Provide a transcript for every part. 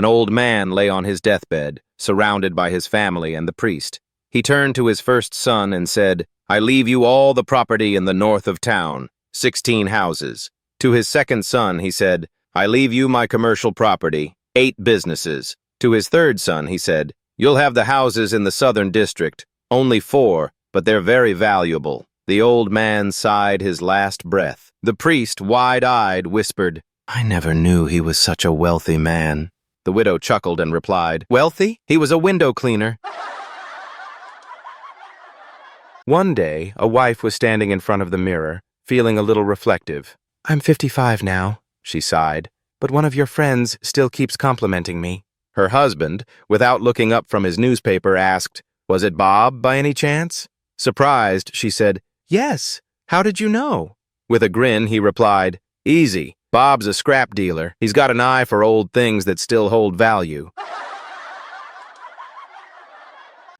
An old man lay on his deathbed, surrounded by his family and the priest. He turned to his first son and said, "I leave you all the property in the north of town, 16 houses." To his second son, he said, "I leave you my commercial property, 8 businesses." To his third son, he said, "You'll have the houses in the southern district, only 4, but they're very valuable." The old man sighed his last breath. The priest, wide-eyed, whispered, "I never knew he was such a wealthy man." The widow chuckled and replied, "Wealthy? He was a window cleaner." One day, a wife was standing in front of the mirror, feeling a little reflective. "I'm 55 now," she sighed, "but one of your friends still keeps complimenting me." Her husband, without looking up from his newspaper, asked, "Was it Bob, by any chance?" Surprised, she said, "Yes. How did you know?" With a grin, he replied, "Easy. Bob's a scrap dealer. He's got an eye for old things that still hold value."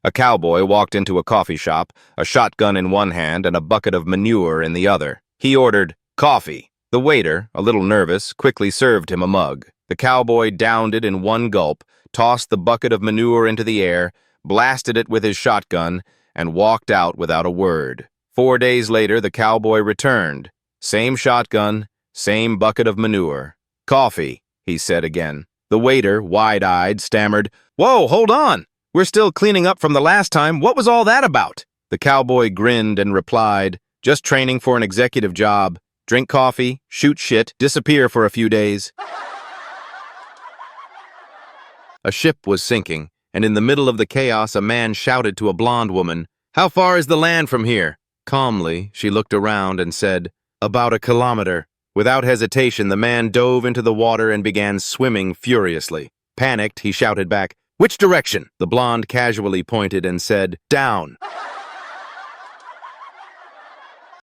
A cowboy walked into a coffee shop, a shotgun in one hand and a bucket of manure in the other. He ordered coffee. The waiter, a little nervous, quickly served him a mug. The cowboy downed it in one gulp, tossed the bucket of manure into the air, blasted it with his shotgun, and walked out without a word. 4 days later, the cowboy returned. Same shotgun, same bucket of manure. "Coffee," he said again. The waiter, wide-eyed, stammered, "Whoa, hold on! We're still cleaning up from the last time. What was all that about?" The cowboy grinned and replied, "Just training for an executive job. Drink coffee, shoot shit, disappear for a few days." A ship was sinking, and in the middle of the chaos a man shouted to a blonde woman, "How far is the land from here?" Calmly, she looked around and said, "About a kilometer." Without hesitation, the man dove into the water and began swimming furiously. Panicked, he shouted back, "Which direction?" The blonde casually pointed and said, "Down."